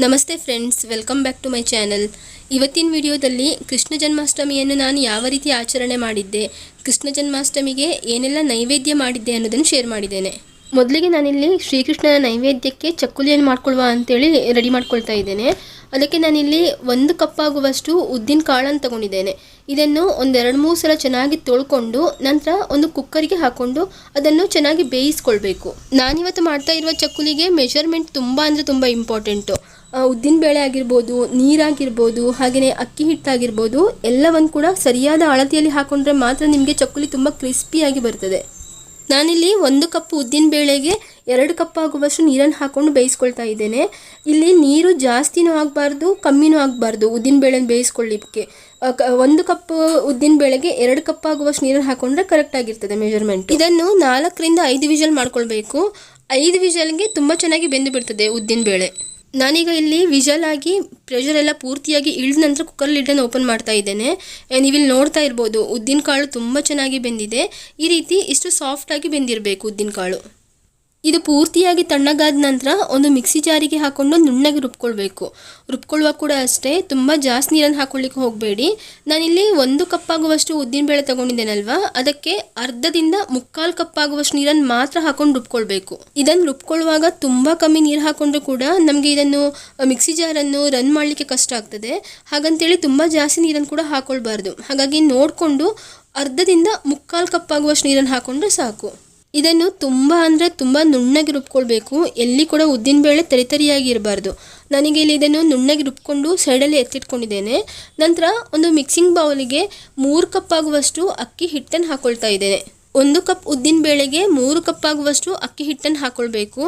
ನಮಸ್ತೆ friends, welcome back to my channel. ಇವತ್ತಿನ ವಿಡಿಯೋದಲ್ಲಿ ಕೃಷ್ಣ ಜನ್ಮಾಷ್ಟಮಿಯನ್ನು ನಾನು ಯಾವ ರೀತಿ ಆಚರಣೆ ಮಾಡಿದ್ದೆ, ಕೃಷ್ಣ ಜನ್ಮಾಷ್ಟಮಿಗೆ ಏನೆಲ್ಲ ನೈವೇದ್ಯ ಮಾಡಿದ್ದೆ ಅನ್ನೋದನ್ನು ಶೇರ್ ಮಾಡಿದ್ದೇನೆ. ಮೊದಲಿಗೆ ನಾನಿಲ್ಲಿ ಶ್ರೀಕೃಷ್ಣನ ನೈವೇದ್ಯಕ್ಕೆ ಚಕ್ಕುಲಿಯನ್ನು ಮಾಡ್ಕೊಳ್ಳುವ ಅಂತೇಳಿ ರೆಡಿ ಮಾಡ್ಕೊಳ್ತಾ ಇದ್ದೇನೆ. ಅದಕ್ಕೆ ನಾನಿಲ್ಲಿ 1 ಕಪ್ ಆಗುವಷ್ಟು ಉದ್ದಿನ ಕಾಳನ್ನು ತಗೊಂಡಿದ್ದೇನೆ. ಇದನ್ನು ಒಂದು 2-3 ಸಲ ಚೆನ್ನಾಗಿ ತೊಳ್ಕೊಂಡು ನಂತರ ಒಂದು ಕುಕ್ಕರಿಗೆ ಹಾಕ್ಕೊಂಡು ಅದನ್ನು ಚೆನ್ನಾಗಿ ಬೇಯಿಸ್ಕೊಳ್ಬೇಕು. ನಾನಿವತ್ತು ಮಾಡ್ತಾ ಇರುವ ಚಕ್ಕುಲಿಗೆ ಮೆಷರ್ಮೆಂಟ್ ತುಂಬ ಅಂದರೆ ತುಂಬ ಇಂಪಾರ್ಟೆಂಟು. ಉದ್ದಿನ ಬೇಳೆ ಆಗಿರ್ಬೋದು, ನೀರಾಗಿರ್ಬೋದು, ಹಾಗೆಯೇ ಅಕ್ಕಿ ಹಿಟ್ಟಾಗಿರ್ಬೋದು, ಎಲ್ಲವನ್ನು ಕೂಡ ಸರಿಯಾದ ಅಳತೆಯಲ್ಲಿ ಹಾಕೊಂಡ್ರೆ ಮಾತ್ರ ನಿಮಗೆ ಚಕ್ಕುಲಿ ತುಂಬ ಕ್ರಿಸ್ಪಿಯಾಗಿ ಬರ್ತದೆ. ನಾನಿಲ್ಲಿ 1 ಕಪ್ ಉದ್ದಿನ ಬೇಳೆಗೆ 2 ಕಪ್ ಆಗುವಷ್ಟು ನೀರನ್ನು ಹಾಕ್ಕೊಂಡು ಬೇಯಿಸ್ಕೊಳ್ತಾ ಇದ್ದೇನೆ. ಇಲ್ಲಿ ನೀರು ಜಾಸ್ತಿನೂ ಆಗಬಾರ್ದು, ಕಮ್ಮಿನೂ ಆಗಬಾರ್ದು. ಉದ್ದಿನ ಬೇಳೆನ ಬೇಯಿಸ್ಕೊಳ್ಳಿಕ್ಕೆ 1 ಕಪ್ ಉದ್ದಿನ ಬೇಳೆಗೆ 2 ಕಪ್ ಆಗುವಷ್ಟು ನೀರನ್ನು ಹಾಕೊಂಡ್ರೆ ಕರೆಕ್ಟ್ ಆಗಿರ್ತದೆ ಮೆಜರ್ಮೆಂಟ್. ಇದನ್ನು 4ರಿಂದ 5 ವಿಷಲ್ ಮಾಡ್ಕೊಳ್ಬೇಕು. 5 ವಿಷಲ್ಗೆ ತುಂಬ ಚೆನ್ನಾಗಿ ಬೆಂದು ಬಿಡ್ತದೆ ಉದ್ದಿನ ಬೇಳೆ. ನಾನೀಗ ಇಲ್ಲಿ ವಿಷಲ್ ಆಗಿ ಪ್ರೆಷರ್ ಎಲ್ಲ ಪೂರ್ತಿಯಾಗಿ ಇಳಿದ ನಂತರ ಕುಕ್ಕರ್ ಲಿಡ್ಡನ್ನು ಓಪನ್ ಮಾಡ್ತಾ ಇದ್ದೇನೆ. ನೀವಿಲ್ಲಿ ನೋಡ್ತಾ ಇರ್ಬೋದು, ಉದ್ದಿನ ಕಾಳು ತುಂಬ ಚೆನ್ನಾಗಿ ಬೆಂದಿದೆ. ಈ ರೀತಿ ಇಷ್ಟು ಸಾಫ್ಟಾಗಿ ಬೆಂದಿರಬೇಕು ಉದ್ದಿನ ಕಾಳು. ಇದು ಪೂರ್ತಿಯಾಗಿ ತಣ್ಣಗಾದ ನಂತರ ಒಂದು ಮಿಕ್ಸಿ ಜಾರಿಗೆ ಹಾಕ್ಕೊಂಡು ನುಣ್ಣಗೆ ರುಬ್ಕೊಳ್ಬೇಕು. ರುಬ್ಕೊಳ್ಳುವಾಗ ಕೂಡ ಅಷ್ಟೇ, ತುಂಬ ಜಾಸ್ತಿ ನೀರನ್ನು ಹಾಕ್ಕೊಳ್ಳಿಕ್ಕೆ ಹೋಗಬೇಡಿ. ನಾನಿಲ್ಲಿ 1 ಕಪ್ ಆಗುವಷ್ಟು ಉದ್ದಿನಬೇಳೆ ತೊಗೊಂಡಿದ್ದೇನಲ್ವಾ, ಅದಕ್ಕೆ ಅರ್ಧದಿಂದ 3/4 ಕಪ್ ಆಗುವಷ್ಟು ನೀರನ್ನು ಮಾತ್ರ ಹಾಕೊಂಡು ರುಬ್ಕೊಳ್ಬೇಕು. ಇದನ್ನು ರುಬ್ಕೊಳ್ಳುವಾಗ ತುಂಬ ಕಮ್ಮಿ ನೀರು ಹಾಕೊಂಡ್ರೂ ಕೂಡ ನಮಗೆ ಇದನ್ನು ಮಿಕ್ಸಿ ಜಾರನ್ನು ರನ್ ಮಾಡಲಿಕ್ಕೆ ಕಷ್ಟ ಆಗ್ತದೆ. ಹಾಗಂತೇಳಿ ತುಂಬ ಜಾಸ್ತಿ ನೀರನ್ನು ಕೂಡ ಹಾಕ್ಕೊಳ್ಬಾರ್ದು. ಹಾಗಾಗಿ ನೋಡಿಕೊಂಡು ಅರ್ಧದಿಂದ 3/4 ಕಪ್ ಆಗುವಷ್ಟು ನೀರನ್ನು ಹಾಕೊಂಡ್ರೆ ಸಾಕು. ಇದನ್ನು ತುಂಬ ಅಂದರೆ ತುಂಬ ನುಣ್ಣಗೆ ರುಬ್ಕೊಳ್ಬೇಕು. ಎಲ್ಲಿ ಕೂಡ ಉದ್ದಿನಬೇಳೆ ತರಿತರಿಯಾಗಿ ಇರಬಾರ್ದು. ನನಗೆ ಇಲ್ಲಿ ಇದನ್ನು ನುಣ್ಣಗೆ ರುಬ್ಕೊಂಡು ಸೈಡಲ್ಲಿ ಎತ್ತಿಟ್ಕೊಂಡಿದ್ದೇನೆ. ನಂತರ ಒಂದು ಮಿಕ್ಸಿಂಗ್ ಬೌಲಿಗೆ 3 ಕಪ್ ಆಗುವಷ್ಟು ಅಕ್ಕಿ ಹಿಟ್ಟನ್ನು ಹಾಕ್ಕೊಳ್ತಾ ಇದ್ದೇನೆ. 1 ಕಪ್ ಉದ್ದಿನ ಬೇಳೆಗೆ 3 ಕಪ್ ಆಗುವಷ್ಟು ಅಕ್ಕಿ ಹಿಟ್ಟನ್ನು ಹಾಕ್ಕೊಳ್ಬೇಕು.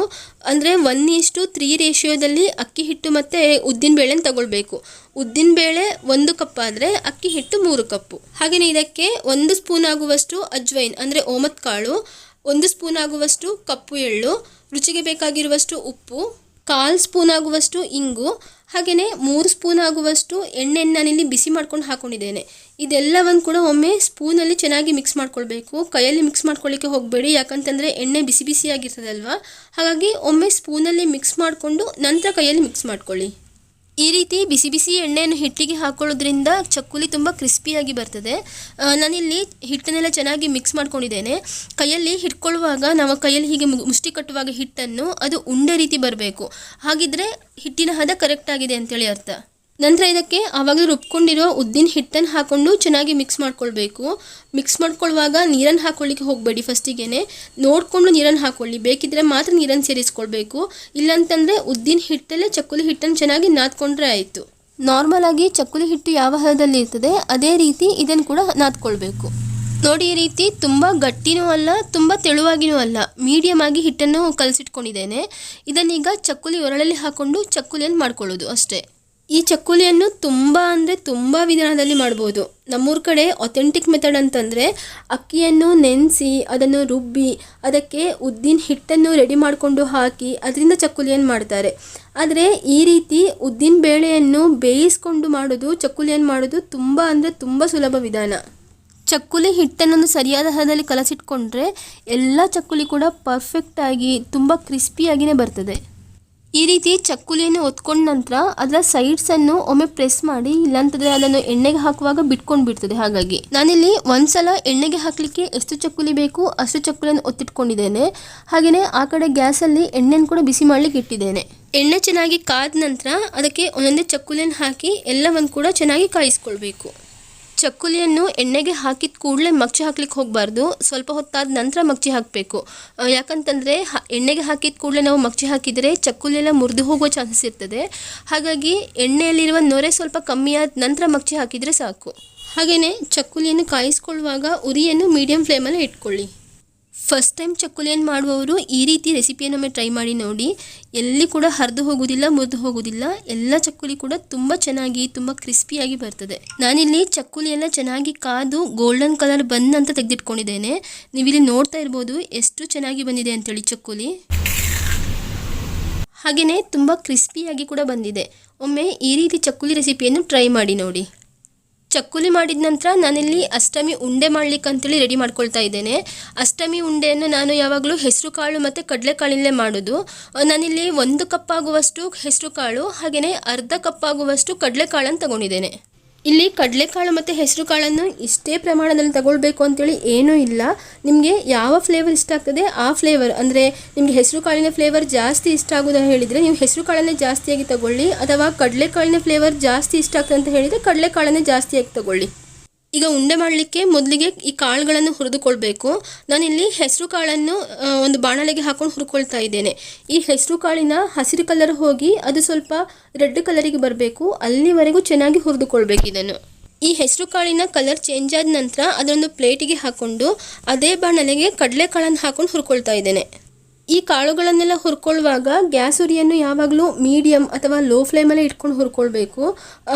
ಅಂದರೆ 1:3 ರೇಷಿಯೋದಲ್ಲಿ ಅಕ್ಕಿ ಹಿಟ್ಟು ಮತ್ತು ಉದ್ದಿನ ಬೇಳೆನ ತಗೊಳ್ಬೇಕು. ಉದ್ದಿನ ಬೇಳೆ 1 ಕಪ್ ಆದರೆ ಅಕ್ಕಿ ಹಿಟ್ಟು 3 ಕಪ್ಪು. ಹಾಗೆಯೇ ಇದಕ್ಕೆ 1 ಸ್ಪೂನ್ ಆಗುವಷ್ಟು ಅಜ್ವೈನ್ ಅಂದರೆ ಓಮತ್ ಕಾಳು, 1 ಸ್ಪೂನ್ ಆಗುವಷ್ಟು ಕಪ್ಪು ಎಳ್ಳು, ರುಚಿಗೆ ಬೇಕಾಗಿರುವಷ್ಟು ಉಪ್ಪು, 1/4 ಸ್ಪೂನ್ ಆಗುವಷ್ಟು ಇಂಗು, ಹಾಗೆಯೇ 3 ಸ್ಪೂನ್ ಆಗುವಷ್ಟು ಎಣ್ಣೆಯನ್ನು ನಾನಿಲ್ಲಿ ಬಿಸಿ ಮಾಡ್ಕೊಂಡು ಹಾಕ್ಕೊಂಡಿದ್ದೇನೆ. ಇದೆಲ್ಲವನ್ನು ಕೂಡ ಒಮ್ಮೆ ಸ್ಪೂನಲ್ಲಿ ಚೆನ್ನಾಗಿ ಮಿಕ್ಸ್ ಮಾಡ್ಕೊಳ್ಬೇಕು. ಕೈಯಲ್ಲಿ ಮಿಕ್ಸ್ ಮಾಡ್ಕೊಳ್ಳಿಕ್ಕೆ ಹೋಗಬೇಡಿ, ಯಾಕಂತಂದರೆ ಎಣ್ಣೆ ಬಿಸಿ ಬಿಸಿಯಾಗಿರ್ತದಲ್ವ. ಹಾಗಾಗಿ ಒಮ್ಮೆ ಸ್ಪೂನಲ್ಲಿ ಮಿಕ್ಸ್ ಮಾಡಿಕೊಂಡು ನಂತರ ಕೈಯಲ್ಲಿ ಮಿಕ್ಸ್ ಮಾಡ್ಕೊಳ್ಳಿ. ಈ ರೀತಿ ಬಿಸಿ ಬಿಸಿ ಎಣ್ಣೆಯನ್ನು ಹಿಟ್ಟಿಗೆ ಹಾಕೊಳ್ಳೋದ್ರಿಂದ ಚಕ್ಕುಲಿ ತುಂಬ ಕ್ರಿಸ್ಪಿಯಾಗಿ ಬರ್ತದೆ. ನಾನಿಲ್ಲಿ ಹಿಟ್ಟನ್ನೆಲ್ಲ ಚೆನ್ನಾಗಿ ಮಿಕ್ಸ್ ಮಾಡ್ಕೊಂಡಿದ್ದೇನೆ. ಕೈಯಲ್ಲಿ ಹಿಡ್ಕೊಳ್ಳುವಾಗ ನಾವು ಕೈಯಲ್ಲಿ ಹೀಗೆ ಮುಷ್ಟಿ ಕಟ್ಟುವಾಗ ಹಿಟ್ಟನ್ನು ಅದು ಉಂಡೆ ರೀತಿ ಬರಬೇಕು. ಹಾಗಿದ್ರೆ ಹಿಟ್ಟಿನ ಹದ ಕರೆಕ್ಟ್ ಆಗಿದೆ ಅಂತೇಳಿ ಅರ್ಥ. ನಂತರ ಇದಕ್ಕೆ ಆವಾಗಲೂ ರುಬ್ಕೊಂಡಿರೋ ಉದ್ದಿನ ಹಿಟ್ಟನ್ನು ಹಾಕ್ಕೊಂಡು ಚೆನ್ನಾಗಿ ಮಿಕ್ಸ್ ಮಾಡ್ಕೊಳ್ಬೇಕು. ಮಿಕ್ಸ್ ಮಾಡ್ಕೊಳ್ಳುವಾಗ ನೀರನ್ನು ಹಾಕ್ಕೊಳ್ಳಿಕ್ಕೆ ಹೋಗಬೇಡಿ. ಫಸ್ಟಿಗೆ ನೋಡಿಕೊಂಡು ನೀರನ್ನು ಹಾಕ್ಕೊಳ್ಳಿ. ಬೇಕಿದ್ದರೆ ಮಾತ್ರ ನೀರನ್ನು ಸೇರಿಸ್ಕೊಳ್ಬೇಕು. ಇಲ್ಲಾಂತಂದರೆ ಉದ್ದಿನ ಹಿಟ್ಟಲ್ಲೇ ಚಕ್ಕುಲಿ ಹಿಟ್ಟನ್ನು ಚೆನ್ನಾಗಿ ನಾದ್ಕೊಂಡ್ರೆ ಆಯಿತು. ನಾರ್ಮಲ್ ಆಗಿ ಚಕ್ಕುಲಿ ಹಿಟ್ಟು ಯಾವ ಹದದಲ್ಲಿ ಇರ್ತದೆ ಅದೇ ರೀತಿ ಇದನ್ನು ಕೂಡ ನಾದ್ಕೊಳ್ಬೇಕು. ನೋಡಿ, ಈ ರೀತಿ ತುಂಬ ಗಟ್ಟಿನೂ ಅಲ್ಲ, ತುಂಬ ತೆಳುವಾಗಿನೂ ಅಲ್ಲ, ಮೀಡಿಯಮ್ ಆಗಿ ಹಿಟ್ಟನ್ನು ಕಲಸಿಟ್ಕೊಂಡಿದ್ದೇನೆ. ಇದನ್ನೀಗ ಚಕ್ಕುಲಿ ಒರಳಲ್ಲಿ ಹಾಕ್ಕೊಂಡು ಚಕ್ಕುಲಿಯನ್ನು ಮಾಡ್ಕೊಳ್ಳೋದು ಅಷ್ಟೇ. ಈ ಚಕ್ಕುಲಿಯನ್ನು ತುಂಬ ಅಂದರೆ ತುಂಬ ವಿಧಾನದಲ್ಲಿ ಮಾಡ್ಬೋದು. ನಮ್ಮೂರ ಕಡೆ ಅಥೆಂಟಿಕ್ ಮೆಥಡ್ ಅಂತಂದರೆ ಅಕ್ಕಿಯನ್ನು ನೆನೆಸಿ ಅದನ್ನು ರುಬ್ಬಿ ಅದಕ್ಕೆ ಉದ್ದಿನ ಹಿಟ್ಟನ್ನು ರೆಡಿ ಮಾಡಿಕೊಂಡು ಹಾಕಿ ಅದರಿಂದ ಚಕ್ಕುಲಿಯನ್ನು ಮಾಡ್ತಾರೆ. ಆದರೆ ಈ ರೀತಿ ಉದ್ದಿನ ಬೇಳೆಯನ್ನು ಬೇಯಿಸ್ಕೊಂಡು ಮಾಡೋದು, ಚಕ್ಕುಲಿಯನ್ನು ಮಾಡೋದು ತುಂಬ ಅಂದರೆ ತುಂಬ ಸುಲಭ ವಿಧಾನ. ಚಕ್ಕುಲಿ ಹಿಟ್ಟನ್ನು ಸರಿಯಾದ ಹದದಲ್ಲಿ ಕಲಸಿಟ್ಕೊಂಡ್ರೆ ಎಲ್ಲ ಚಕ್ಕುಲಿ ಕೂಡ ಪರ್ಫೆಕ್ಟಾಗಿ ತುಂಬ ಕ್ರಿಸ್ಪಿಯಾಗಿಯೇ ಬರ್ತದೆ. ಈ ರೀತಿ ಚಕ್ಕುಲಿಯನ್ನು ಒತ್ಕೊಂಡ ನಂತರ ಅದರ ಸೈಡ್ಸನ್ನು ಒಮ್ಮೆ ಪ್ರೆಸ್ ಮಾಡಿ, ಇಲ್ಲಾಂತಂದರೆ ಅದನ್ನು ಎಣ್ಣೆಗೆ ಹಾಕುವಾಗ ಬಿಟ್ಕೊಂಡು ಬಿಡ್ತದೆ. ಹಾಗಾಗಿ ನಾನಿಲ್ಲಿ ಒಂದ್ಸಲ ಎಣ್ಣೆಗೆ ಹಾಕಲಿಕ್ಕೆ ಎಷ್ಟು ಚಕ್ಕುಲಿ ಬೇಕು ಅಷ್ಟು ಚಕ್ಕುಲಿಯನ್ನು ಒತ್ತಿಟ್ಕೊಂಡಿದ್ದೇನೆ. ಹಾಗೆಯೇ ಆ ಕಡೆ ಗ್ಯಾಸಲ್ಲಿ ಎಣ್ಣೆಯನ್ನು ಕೂಡ ಬಿಸಿ ಮಾಡಲಿಕ್ಕೆ ಇಟ್ಟಿದ್ದೇನೆ. ಎಣ್ಣೆ ಚೆನ್ನಾಗಿ ಕಾದ ನಂತರ ಅದಕ್ಕೆ ಒಂದೊಂದೇ ಚಕ್ಕುಲಿಯನ್ನು ಹಾಕಿ ಎಲ್ಲವನ್ನು ಕೂಡ ಚೆನ್ನಾಗಿ ಕಾಯಿಸ್ಕೊಳ್ಬೇಕು. ಚಕ್ಕುಲಿಯನ್ನು ಎಣ್ಣೆಗೆ ಹಾಕಿದ ಕೂಡಲೇ ಮಗ್ಚಿ ಹಾಕ್ಲಿಕ್ಕೆ ಹೋಗಬಾರ್ದು. ಸ್ವಲ್ಪ ಹೊತ್ತಾದ ನಂತರ ಮಗ್ಚಿ ಹಾಕಬೇಕು. ಯಾಕಂತಂದರೆ ಎಣ್ಣೆಗೆ ಹಾಕಿದ ಕೂಡಲೇ ನಾವು ಮಗ್ಚಿ ಹಾಕಿದರೆ ಚಕ್ಕುಲಿ ಎಲ್ಲ ಮುರಿದು ಹೋಗುವ ಚಾನ್ಸಸ್ ಇರ್ತದೆ. ಹಾಗಾಗಿ ಎಣ್ಣೆಯಲ್ಲಿರುವ ನೊರೆ ಸ್ವಲ್ಪ ಕಮ್ಮಿಯಾದ ನಂತರ ಮಗ್ಚಿ ಹಾಕಿದರೆ ಸಾಕು. ಹಾಗೆಯೇ ಚಕ್ಕುಲಿಯನ್ನು ಕಾಯಿಸ್ಕೊಳ್ಳುವಾಗ ಉರಿಯನ್ನು ಮೀಡಿಯಂ ಫ್ಲೇಮಲ್ಲಿ ಇಟ್ಕೊಳ್ಳಿ. ಫಸ್ಟ್ ಟೈಮ್ ಚಕ್ಕುಲಿಯನ್ನು ಮಾಡುವವರು ಈ ರೀತಿ ರೆಸಿಪಿಯನ್ನೊಮ್ಮೆ ಟ್ರೈ ಮಾಡಿ ನೋಡಿ. ಎಲ್ಲಿ ಕೂಡ ಹರಿದು ಹೋಗೋದಿಲ್ಲ, ಮುರಿದು ಹೋಗೋದಿಲ್ಲ. ಎಲ್ಲ ಚಕ್ಕುಲಿ ಕೂಡ ತುಂಬ ಚೆನ್ನಾಗಿ ತುಂಬ ಕ್ರಿಸ್ಪಿಯಾಗಿ ಬರ್ತದೆ. ನಾನಿಲ್ಲಿ ಚಕ್ಕುಲಿ ಎಲ್ಲ ಚೆನ್ನಾಗಿ ಕಾದು ಗೋಲ್ಡನ್ ಕಲರ್ ಬಂದ ಅಂತ ತೆಗೆದಿಟ್ಕೊಂಡಿದ್ದೇನೆ. ನೀವಿಲ್ಲಿ ನೋಡ್ತಾ ಇರ್ಬೋದು ಎಷ್ಟು ಚೆನ್ನಾಗಿ ಬಂದಿದೆ ಅಂತೇಳಿ ಚಕ್ಕುಲಿ. ಹಾಗೆಯೇ ತುಂಬ ಕ್ರಿಸ್ಪಿಯಾಗಿ ಕೂಡ ಬಂದಿದೆ. ಒಮ್ಮೆ ಈ ರೀತಿ ಚಕ್ಕುಲಿ ರೆಸಿಪಿಯನ್ನು ಟ್ರೈ ಮಾಡಿ ನೋಡಿ. ಚಕ್ಕುಲಿ ಮಾಡಿದ ನಂತರ ನಾನಿಲ್ಲಿ ಅಷ್ಟಮಿ ಉಂಡೆ ಮಾಡ್ಲಿಕ್ಕೆ ಅಂತೇಳಿ ರೆಡಿ ಮಾಡ್ಕೊಳ್ತಾ ಇದ್ದೇನೆ. ಅಷ್ಟಮಿ ಉಂಡೆಯನ್ನು ನಾನು ಯಾವಾಗಲೂ ಹೆಸರು ಕಾಳು ಮತ್ತು ಕಡಲೆಕಾಳಿನಲ್ಲೇ ಮಾಡೋದು. ನಾನಿಲ್ಲಿ 1 ಕಪ್ ಆಗುವಷ್ಟು ಹೆಸರು ಕಾಳು ಹಾಗೆಯೇ ಅರ್ಧ ಕಪ್ ಆಗುವಷ್ಟು ಕಡಲೆಕಾಳನ್ನು ತಗೊಂಡಿದ್ದೇನೆ. ಇಲ್ಲಿ ಕಡಲೆಕಾಳು ಮತ್ತು ಹೆಸರು ಕಾಳನ್ನು ಇಷ್ಟೇ ಪ್ರಮಾಣದಲ್ಲಿ ತಗೊಳ್ಬೇಕು ಅಂತೇಳಿ ಏನೂ ಇಲ್ಲ. ನಿಮಗೆ ಯಾವ ಫ್ಲೇವರ್ ಇಷ್ಟ ಆಗ್ತದೆ ಆ ಫ್ಲೇವರ್, ಅಂದರೆ ನಿಮಗೆ ಹೆಸರು ಕಾಳಿನ ಫ್ಲೇವರ್ ಜಾಸ್ತಿ ಇಷ್ಟ ಆಗೋದು ಹೇಳಿದರೆ ನೀವು ಹೆಸರು ಕಾಳನ್ನೇ ಜಾಸ್ತಿಯಾಗಿ ತಗೊಳ್ಳಿ, ಅಥವಾ ಕಡಲೆಕಾಳಿನ ಫ್ಲೇವರ್ ಜಾಸ್ತಿ ಇಷ್ಟ ಆಗ್ತದೆ ಅಂತ ಹೇಳಿದರೆ ಕಡಲೆಕಾಳನ್ನೇ ಜಾಸ್ತಿಯಾಗಿ ತಗೊಳ್ಳಿ. ಈಗ ಉಂಡೆ ಮಾಡಲಿಕ್ಕೆ ಮೊದಲಿಗೆ ಈ ಕಾಳುಗಳನ್ನು ಹುರಿದುಕೊಳ್ಬೇಕು. ನಾನಿಲ್ಲಿ ಹೆಸರು ಕಾಳನ್ನು ಒಂದು ಬಾಣಲೆಗೆ ಹಾಕೊಂಡು ಹುರ್ಕೊಳ್ತಾ ಇದ್ದೇನೆ. ಈ ಹೆಸರು ಕಾಳಿನ ಹಸಿರು ಕಲರ್ ಹೋಗಿ ಅದು ಸ್ವಲ್ಪ ರೆಡ್ ಕಲರಿಗೆ ಬರಬೇಕು, ಅಲ್ಲಿವರೆಗೂ ಚೆನ್ನಾಗಿ ಹುರಿದುಕೊಳ್ಬೇಕು ಇದನ್ನು. ಈ ಹೆಸರು ಕಾಳಿನ ಕಲರ್ ಚೇಂಜ್ ಆದ ನಂತರ ಅದನ್ನು ಪ್ಲೇಟಿಗೆ ಹಾಕ್ಕೊಂಡು ಅದೇ ಬಾಣಲೆಗೆ ಕಡಲೆಕಾಳನ್ನು ಹಾಕೊಂಡು ಹುರ್ಕೊಳ್ತಾ ಇದ್ದೇನೆ. ಈ ಕಾಳುಗಳನ್ನೆಲ್ಲ ಹುರ್ಕೊಳ್ಳುವಾಗ ಗ್ಯಾಸ್ ಉರಿಯನ್ನು ಯಾವಾಗಲೂ ಮೀಡಿಯಮ್ ಅಥವಾ ಲೋ ಫ್ಲೇಮಲ್ಲೇ ಇಟ್ಕೊಂಡು ಹುರ್ಕೊಳ್ಬೇಕು.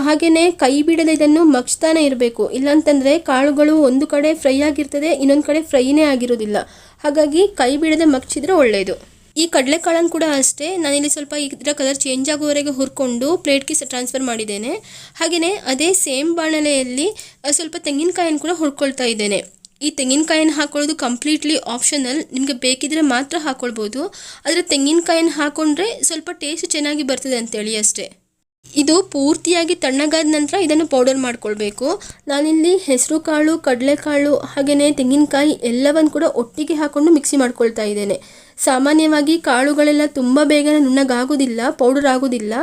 ಹಾಗೆಯೇ ಕೈ ಬಿಡದೆ ಇದನ್ನು ಮಗ್ಚ್ತಾನೆ ಇರಬೇಕು, ಇಲ್ಲಾಂತಂದರೆ ಕಾಳುಗಳು ಒಂದು ಕಡೆ ಫ್ರೈ ಆಗಿರ್ತದೆ, ಇನ್ನೊಂದು ಕಡೆ ಫ್ರೈನೇ ಆಗಿರೋದಿಲ್ಲ. ಹಾಗಾಗಿ ಕೈ ಬಿಡದೆ ಮಗ್ಚಿದ್ರೆ ಒಳ್ಳೆಯದು. ಈ ಕಡಲೆಕಾಳನ್ನು ಕೂಡ ಅಷ್ಟೇ ನಾನಿಲ್ಲಿ ಸ್ವಲ್ಪ ಇದರ ಕಲರ್ ಚೇಂಜ್ ಆಗುವವರೆಗೆ ಹುರ್ಕೊಂಡು ಪ್ಲೇಟ್ಗೆ ಟ್ರಾನ್ಸ್ಫರ್ ಮಾಡಿದ್ದೇನೆ. ಹಾಗೆಯೇ ಅದೇ ಸೇಮ್ ಬಾಣಲೆಯಲ್ಲಿ ಸ್ವಲ್ಪ ತೆಂಗಿನಕಾಯನ್ನು ಕೂಡ ಹುರ್ಕೊಳ್ತಾ ಇದ್ದೇನೆ. ಈ ತೆಂಗಿನಕಾಯನ್ನು ಹಾಕೊಳ್ಳೋದು ಕಂಪ್ಲೀಟ್ಲಿ ಆಪ್ಷನಲ್, ನಿಮಗೆ ಬೇಕಿದ್ರೆ ಮಾತ್ರ ಹಾಕ್ಕೊಳ್ಬೋದು. ಆದರೆ ತೆಂಗಿನಕಾಯನ್ನು ಹಾಕ್ಕೊಂಡ್ರೆ ಸ್ವಲ್ಪ ಟೇಸ್ಟ್ ಚೆನ್ನಾಗಿ ಬರ್ತದೆ ಅಂತೇಳಿ ಅಷ್ಟೇ. ಇದು ಪೂರ್ತಿಯಾಗಿ ತಣ್ಣಗಾದ ನಂತರ ಇದನ್ನು ಪೌಡರ್ ಮಾಡ್ಕೊಳ್ಬೇಕು. ನಾನಿಲ್ಲಿ ಹೆಸರು ಕಾಳು, ಕಡಲೆಕಾಳು ಹಾಗೆಯೇ ತೆಂಗಿನಕಾಯಿ ಎಲ್ಲವನ್ನು ಕೂಡ ಒಟ್ಟಿಗೆ ಹಾಕ್ಕೊಂಡು ಮಿಕ್ಸಿ ಮಾಡ್ಕೊಳ್ತಾ ಇದ್ದೇನೆ. ಸಾಮಾನ್ಯವಾಗಿ ಕಾಳುಗಳೆಲ್ಲ ತುಂಬ ಬೇಗನೆ ನುಣ್ಣಗಾಗೋದಿಲ್ಲ, ಪೌಡರ್ ಆಗೋದಿಲ್ಲ.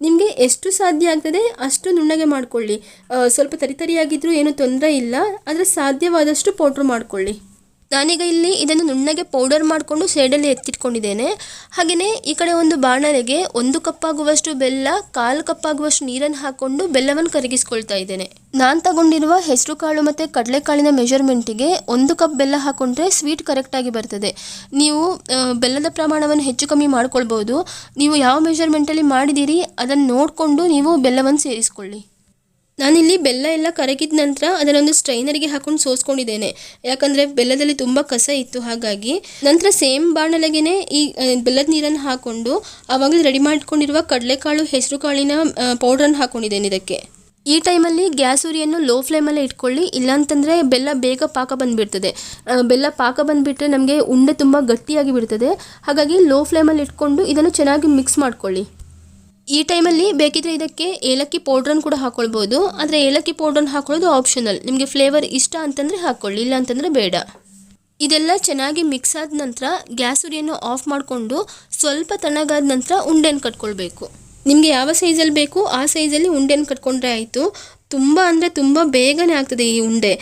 ನಿಮಗೆ ಎಷ್ಟು ಸಾಧ್ಯ ಆಗ್ತದೆ ಅಷ್ಟು ನುಣ್ಣಗೆ ಮಾಡ್ಕೊಳ್ಳಿ. ಸ್ವಲ್ಪ ತರಿತರಿಯಾಗಿದ್ದರೂ ಏನೂ ತೊಂದರೆ ಇಲ್ಲ, ಆದರೆ ಸಾಧ್ಯವಾದಷ್ಟು ಪೌಡ್ರ್ ಮಾಡ್ಕೊಳ್ಳಿ. ನಾನೀಗ ಇಲ್ಲಿ ಇದನ್ನು ನುಣ್ಣಗೆ ಪೌಡರ್ ಮಾಡಿಕೊಂಡು ಸೈಡಲ್ಲಿ ಎತ್ತಿಟ್ಕೊಂಡಿದ್ದೇನೆ. ಹಾಗೆಯೇ ಈ ಕಡೆ ಒಂದು ಬಾಣಲೆಗೆ 1 ಕಪ್ ಆಗುವಷ್ಟು ಬೆಲ್ಲ, 1/4 ಕಪ್ ಆಗುವಷ್ಟು ನೀರನ್ನು ಹಾಕ್ಕೊಂಡು ಬೆಲ್ಲವನ್ನು ಕರಗಿಸ್ಕೊಳ್ತಾ ಇದ್ದೇನೆ. ನಾನು ತಗೊಂಡಿರುವ ಹೆಸರು ಕಾಳು ಮತ್ತು ಕಡಲೆಕಾಳಿನ ಮೆಜರ್ಮೆಂಟಿಗೆ 1 ಕಪ್ ಬೆಲ್ಲ ಹಾಕ್ಕೊಂಡ್ರೆ ಸ್ವೀಟ್ ಕರೆಕ್ಟಾಗಿ ಬರ್ತದೆ. ನೀವು ಬೆಲ್ಲದ ಪ್ರಮಾಣವನ್ನು ಹೆಚ್ಚು ಕಮ್ಮಿ ಮಾಡ್ಕೊಳ್ಬೋದು. ನೀವು ಯಾವ ಮೆಜರ್ಮೆಂಟಲ್ಲಿ ಮಾಡಿದ್ದೀರಿ ಅದನ್ನು ನೋಡಿಕೊಂಡು ನೀವು ಬೆಲ್ಲವನ್ನು ಸೇರಿಸ್ಕೊಳ್ಳಿ. ನಾನಿಲ್ಲಿ ಬೆಲ್ಲ ಎಲ್ಲ ಕರಗಿದ ನಂತರ ಅದನ್ನೊಂದು ಸ್ಟ್ರೈನರಿಗೆ ಹಾಕೊಂಡು ಸೋಸ್ಕೊಂಡಿದ್ದೇನೆ, ಯಾಕಂದರೆ ಬೆಲ್ಲದಲ್ಲಿ ತುಂಬ ಕಸ ಇತ್ತು. ಹಾಗಾಗಿ ನಂತರ ಸೇಮ್ ಬಾಣಲೆಗೆ ಈ ಬೆಲ್ಲದ ನೀರನ್ನು ಹಾಕ್ಕೊಂಡು ಆವಾಗಲೇ ರೆಡಿ ಮಾಡ್ಕೊಂಡಿರುವ ಕಡಲೆಕಾಳು, ಹೆಸರು ಕಾಳಿನ ಪೌಡ್ರನ್ನು ಹಾಕ್ಕೊಂಡಿದ್ದೇನೆ ಇದಕ್ಕೆ. ಈ ಟೈಮಲ್ಲಿ ಗ್ಯಾಸ್ ಉರಿಯನ್ನು ಲೋ ಫ್ಲೇಮಲ್ಲೇ ಇಟ್ಕೊಳ್ಳಿ, ಇಲ್ಲಾಂತಂದರೆ ಬೆಲ್ಲ ಬೇಗ ಪಾಕ ಬಂದುಬಿಡ್ತದೆ. ಬೆಲ್ಲ ಪಾಕ ಬಂದುಬಿಟ್ರೆ ನಮಗೆ ಉಂಡೆ ತುಂಬ ಗಟ್ಟಿಯಾಗಿ ಬಿಡ್ತದೆ. ಹಾಗಾಗಿ ಲೋ ಫ್ಲೇಮಲ್ಲಿ ಇಟ್ಕೊಂಡು ಇದನ್ನು ಚೆನ್ನಾಗಿ ಮಿಕ್ಸ್ ಮಾಡ್ಕೊಳ್ಳಿ. ಈ ಟೈಮಲ್ಲಿ ಬೇಕಿದ್ರೆ ಇದಕ್ಕೆ ಏಲಕ್ಕಿ ಪೌಡ್ರನ್ನು ಕೂಡ ಹಾಕ್ಕೊಳ್ಬೋದು, ಆದರೆ ಏಲಕ್ಕಿ ಪೌಡ್ರನ್ನು ಹಾಕೊಳ್ಳೋದು ಆಪ್ಷನಲ್. ನಿಮಗೆ ಫ್ಲೇವರ್ ಇಷ್ಟ ಅಂತಂದರೆ ಹಾಕ್ಕೊಳ್ಳಿ, ಇಲ್ಲ ಅಂತಂದರೆ ಬೇಡ. ಇದೆಲ್ಲ ಚೆನ್ನಾಗಿ ಮಿಕ್ಸ್ ಆದ ನಂತರ ಗ್ಯಾಸ್ ಉರಿಯನ್ನು ಆಫ್ ಮಾಡಿಕೊಂಡು ಸ್ವಲ್ಪ ತಣ್ಣಗಾದ ನಂತರ ಉಂಡೆಯನ್ನು ಕಟ್ಕೊಳ್ಬೇಕು. ನಿಮಗೆ ಯಾವ ಸೈಜಲ್ಲಿ ಬೇಕು ಆ ಸೈಜಲ್ಲಿ ಉಂಡೆಯನ್ನು ಕಟ್ಕೊಂಡ್ರೆ ಆಯಿತು. ತುಂಬ ಅಂದರೆ ತುಂಬ ಬೇಗನೆ ಆಗ್ತದೆ ಈ ಉಂಡೆ.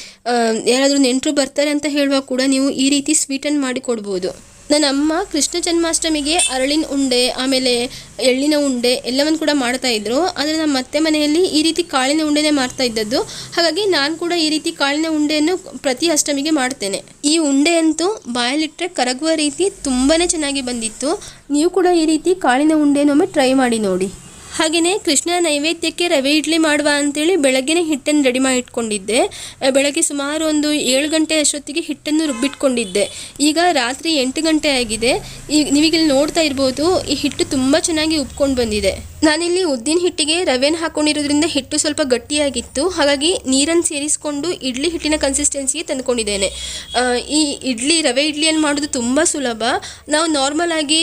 ಯಾರಾದರೂ ನೆಂಟರು ಬರ್ತಾರೆ ಅಂತ ಹೇಳುವಾಗ ಕೂಡ ನೀವು ಈ ರೀತಿ ಸ್ವೀಟನ್ನು ಮಾಡಿ ಕೊಡ್ಬೋದು. ನನ್ನ ಅಮ್ಮ ಕೃಷ್ಣ ಜನ್ಮಾಷ್ಟಮಿಗೆ ಅರಳಿನ ಉಂಡೆ, ಆಮೇಲೆ ಎಳ್ಳಿನ ಉಂಡೆ ಎಲ್ಲವನ್ನು ಕೂಡ ಮಾಡ್ತಾಯಿದ್ರು. ಆದರೆ ನಮ್ಮ ಅತ್ತೆ ಮನೆಯಲ್ಲಿ ಈ ರೀತಿ ಕಾಳಿನ ಉಂಡೆನೇ ಮಾಡ್ತಾ ಇದ್ದದ್ದು. ಹಾಗಾಗಿ ನಾನು ಕೂಡ ಈ ರೀತಿ ಕಾಳಿನ ಉಂಡೆಯನ್ನು ಪ್ರತಿ ಅಷ್ಟಮಿಗೆ ಮಾಡ್ತೇನೆ. ಈ ಉಂಡೆ ಅಂತೂ ಬಾಯಲ್ಲಿಟ್ಟರೆ ಕರಗುವ ರೀತಿ ತುಂಬಾ ಚೆನ್ನಾಗಿ ಬಂದಿತ್ತು. ನೀವು ಕೂಡ ಈ ರೀತಿ ಕಾಳಿನ ಉಂಡೆನೊಮ್ಮೆ ಟ್ರೈ ಮಾಡಿ ನೋಡಿ. ಹಾಗೆಯೇ ಕೃಷ್ಣ ನೈವೇದ್ಯಕ್ಕೆ ರವೆ ಇಡ್ಲಿ ಮಾಡುವ ಅಂತೇಳಿ ಬೆಳಗ್ಗೆನೇ ಹಿಟ್ಟನ್ನು ರೆಡಿ ಮಾಡಿ ಇಟ್ಕೊಂಡಿದ್ದೆ. ಬೆಳಗ್ಗೆ ಸುಮಾರು ಒಂದು 7 ಗಂಟೆ ಅಷ್ಟೊತ್ತಿಗೆ ಹಿಟ್ಟನ್ನು ರುಬ್ಬಿಟ್ಕೊಂಡಿದ್ದೆ. ಈಗ ರಾತ್ರಿ 8 ಗಂಟೆ ಆಗಿದೆ. ಈಗ ನೀವೀಗಿಲ್ಲಿ ನೋಡ್ತಾ ಇರ್ಬೋದು, ಈ ಹಿಟ್ಟು ತುಂಬ ಚೆನ್ನಾಗಿ ಉಬ್ಕೊಂಡು ಬಂದಿದೆ. ನಾನಿಲ್ಲಿ ಉದ್ದಿನ ಹಿಟ್ಟಿಗೆ ರವೆನ ಹಾಕ್ಕೊಂಡಿರೋದ್ರಿಂದ ಹಿಟ್ಟು ಸ್ವಲ್ಪ ಗಟ್ಟಿಯಾಗಿತ್ತು. ಹಾಗಾಗಿ ನೀರನ್ನು ಸೇರಿಸ್ಕೊಂಡು ಇಡ್ಲಿ ಹಿಟ್ಟಿನ ಕನ್ಸಿಸ್ಟೆನ್ಸಿಗೆ ತಂದುಕೊಂಡಿದ್ದೇನೆ. ಈ ರವೆ ಇಡ್ಲಿಯನ್ನು ಮಾಡೋದು ತುಂಬ ಸುಲಭ. ನಾವು ನಾರ್ಮಲ್ ಆಗಿ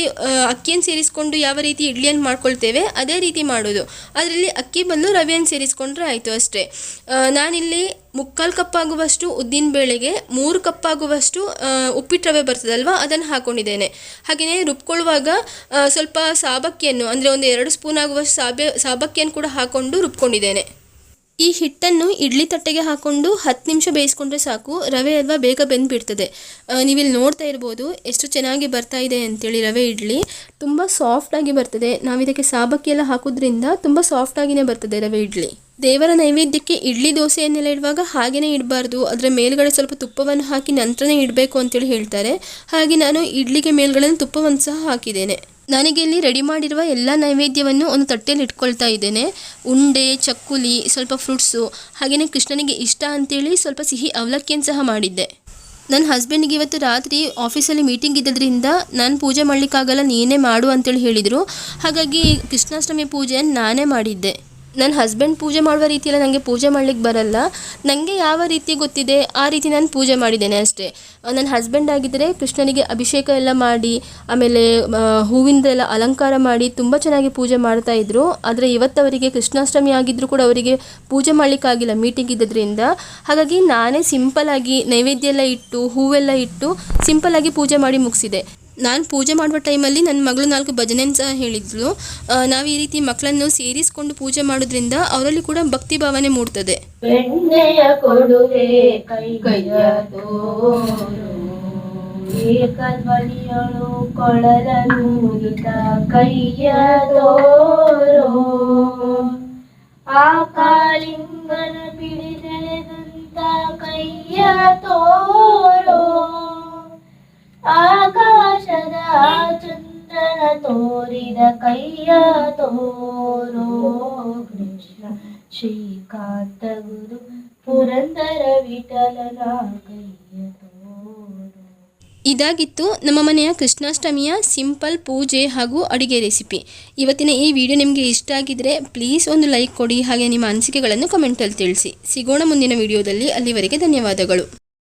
ಅಕ್ಕಿಯನ್ನು ಸೇರಿಸ್ಕೊಂಡು ಯಾವ ರೀತಿ ಇಡ್ಲಿಯನ್ನು ಮಾಡ್ಕೊಳ್ತೇವೆ ಅದೇ ರೀತಿ ಮಾಡೋದು. ಅದರಲ್ಲಿ ಅಕ್ಕಿ ಬದಲು ರವೆಯನ್ನು ಸೇರಿಸ್ಕೊಂಡ್ರೆ ಆಯಿತು ಅಷ್ಟೇ. ನಾನಿಲ್ಲಿ 3/4 ಕಪ್ ಆಗುವಷ್ಟು ಉದ್ದಿನ ಬೇಳೆಗೆ 3 ಕಪ್ ಆಗುವಷ್ಟು ಉಪ್ಪಿಟ್ಟು ರವೆ ಬರ್ತದಲ್ವ ಅದನ್ನು ಹಾಕ್ಕೊಂಡಿದ್ದೇನೆ. ಹಾಗೆಯೇ ರುಬ್ಕೊಳ್ಳುವಾಗ ಸ್ವಲ್ಪ ಸಾಬಕ್ಕಿಯನ್ನು, ಅಂದರೆ ಒಂದು 2 ಸ್ಪೂನ್ ಆಗುವಷ್ಟು ಸಾಬಕ್ಕಿಯನ್ನು ಕೂಡ ಹಾಕ್ಕೊಂಡು ರುಬ್ಕೊಂಡಿದ್ದೇನೆ. ಈ ಹಿಟ್ಟನ್ನು ಇಡ್ಲಿ ತಟ್ಟೆಗೆ ಹಾಕ್ಕೊಂಡು 10 ನಿಮಿಷ ಬೇಯಿಸ್ಕೊಂಡ್ರೆ ಸಾಕು. ರವೆ ಅಲ್ವಾ ಬೇಗ ಬೆಂದುಬಿಡ್ತದೆ. ನೀವಿಲ್ಲಿ ನೋಡ್ತಾ ಇರ್ಬೋದು ಎಷ್ಟು ಚೆನ್ನಾಗಿ ಬರ್ತಾ ಇದೆ ಅಂತೇಳಿ. ರವೆ ಇಡ್ಲಿ ತುಂಬ ಸಾಫ್ಟಾಗಿ ಬರ್ತದೆ. ನಾವು ಇದಕ್ಕೆ ಸಾಬಕ್ಕಿ ಎಲ್ಲ ಹಾಕೋದ್ರಿಂದ ತುಂಬ ಸಾಫ್ಟಾಗಿಯೇ ಬರ್ತದೆ ರವೆ ಇಡ್ಲಿ. ದೇವರ ನೈವೇದ್ಯಕ್ಕೆ ಇಡ್ಲಿ ದೋಸೆಯನ್ನೆಲ್ಲ ಇಡುವಾಗ ಹಾಗೆಯೇ ಇಡಬಾರ್ದು, ಅದರ ಮೇಲ್ಗಡೆ ಸ್ವಲ್ಪ ತುಪ್ಪವನ್ನು ಹಾಕಿ ನಂತರನೇ ಇಡಬೇಕು ಅಂತೇಳಿ ಹೇಳ್ತಾರೆ. ಹಾಗೆ ನಾನು ಇಡ್ಲಿಗೆ ಮೇಲ್ಗಡೆ ತುಪ್ಪವನ್ನು ಸಹ ಹಾಕಿದ್ದೇನೆ. ನನಗೆ ಇಲ್ಲಿ ರೆಡಿ ಮಾಡಿರುವ ಎಲ್ಲ ನೈವೇದ್ಯವನ್ನು ಒಂದು ತಟ್ಟೆಯಲ್ಲಿ ಇಟ್ಕೊಳ್ತಾ ಇದ್ದೇನೆ. ಉಂಡೆ, ಚಕ್ಕುಲಿ, ಸ್ವಲ್ಪ ಫ್ರೂಟ್ಸು, ಹಾಗೆಯೇ ಕೃಷ್ಣನಿಗೆ ಇಷ್ಟ ಅಂತೇಳಿ ಸ್ವಲ್ಪ ಸಿಹಿ ಅವಲಕ್ಕಿಯನ್ನು ಸಹ ಮಾಡಿದ್ದೆ. ನನ್ನ ಹಸ್ಬೆಂಡಿಗೆ ಇವತ್ತು ರಾತ್ರಿ ಆಫೀಸಲ್ಲಿ ಮೀಟಿಂಗ್ ಇದ್ದದ್ರಿಂದ ನಾನು ಪೂಜೆ ಮಾಡಲಿಕ್ಕಾಗಲ್ಲ, ನೀನೇ ಮಾಡು ಅಂತೇಳಿ ಹೇಳಿದರು. ಹಾಗಾಗಿ ಕೃಷ್ಣಾಷ್ಟಮಿ ಪೂಜೆಯನ್ನು ನಾನೇ ಮಾಡಿದ್ದೆ. ನನ್ನ ಹಸ್ಬೆಂಡ್ ಪೂಜೆ ಮಾಡುವ ರೀತಿಯೆಲ್ಲ ನನಗೆ ಪೂಜೆ ಮಾಡಲಿಕ್ಕೆ ಬರಲ್ಲ. ನನಗೆ ಯಾವ ರೀತಿ ಗೊತ್ತಿದೆ ಆ ರೀತಿ ನಾನು ಪೂಜೆ ಮಾಡಿದ್ದೇನೆ ಅಷ್ಟೇ. ನನ್ನ ಹಸ್ಬೆಂಡ್ ಆಗಿದ್ದರೆ ಕೃಷ್ಣನಿಗೆ ಅಭಿಷೇಕ ಎಲ್ಲ ಮಾಡಿ, ಆಮೇಲೆ ಹೂವಿಂದೆಲ್ಲ ಅಲಂಕಾರ ಮಾಡಿ ತುಂಬ ಚೆನ್ನಾಗಿ ಪೂಜೆ ಮಾಡ್ತಾಯಿದ್ರು. ಆದರೆ ಇವತ್ತು ಅವರಿಗೆ ಕೃಷ್ಣಾಷ್ಟಮಿ ಆಗಿದ್ದರೂ ಕೂಡ ಅವರಿಗೆ ಪೂಜೆ ಮಾಡಲಿಕ್ಕಾಗಿಲ್ಲ ಮೀಟಿಂಗ್ ಇದ್ದದ್ರಿಂದ. ಹಾಗಾಗಿ ನಾನೇ ಸಿಂಪಲ್ಲಾಗಿ ನೈವೇದ್ಯ ಎಲ್ಲ ಇಟ್ಟು ಹೂವೆಲ್ಲ ಇಟ್ಟು ಸಿಂಪಲ್ಲಾಗಿ ಪೂಜೆ ಮಾಡಿ ಮುಗಿಸಿದೆ. ನಾನು ಪೂಜೆ ಮಾಡುವ ಟೈಮಲ್ಲಿ ನನ್ನ ಮಗಳು 4 ಭಜನೆಯನ್ನು ಸಹ ಹೇಳಿದ್ಳು. ನಾವು ಈ ರೀತಿ ಮಕ್ಕಳನ್ನು ಸೇರಿಸ್ಕೊಂಡು ಪೂಜೆ ಮಾಡೋದ್ರಿಂದ ಅವರಲ್ಲಿ ಕೂಡ ಭಕ್ತಿ ಭಾವನೆ ಮೂಡ್ತದೆ. ಬೆಣ್ಣೆಯ ಕೊಡುವೆ ಕೈಯ ತೋರು, ಏಕಧ್ವನಿಯಳು ಕೊಳಲನೂರಿದ ಕೈಯ ತೋರು, ಆ ಕಾಳಿಂಗನ ಪಿಡಿದೆಳೆದಂತ ಕೈಯ ತೋರು, ಆಕಾಶದ ಚಂದ್ರನ ತೋರಿದ ಕೈಯ ತೋರೋ, ಕೃಷ್ಣ ಶ್ರೀಕಾಂತ ಗುರು ಪುರಂದರ ವಿಠಲನ ಕೈಯ ತೋರೋ. ಇದಾಗಿತ್ತು ನಮ್ಮ ಮನೆಯ ಕೃಷ್ಣಾಷ್ಟಮಿಯ ಸಿಂಪಲ್ ಪೂಜೆ ಹಾಗೂ ಅಡುಗೆ ರೆಸಿಪಿ. ಇವತ್ತಿನ ಈ ವಿಡಿಯೋ ನಿಮಗೆ ಇಷ್ಟ ಆಗಿದ್ರೆ ಪ್ಲೀಸ್ ಒಂದು ಲೈಕ್ ಕೊಡಿ, ಹಾಗೆ ನಿಮ್ಮ ಅನಿಸಿಕೆಗಳನ್ನು ಕಮೆಂಟಲ್ಲಿ ತಿಳಿಸಿ. ಸಿಗೋಣ ಮುಂದಿನ ವಿಡಿಯೋದಲ್ಲಿ. ಅಲ್ಲಿವರೆಗೆ ಧನ್ಯವಾದಗಳು.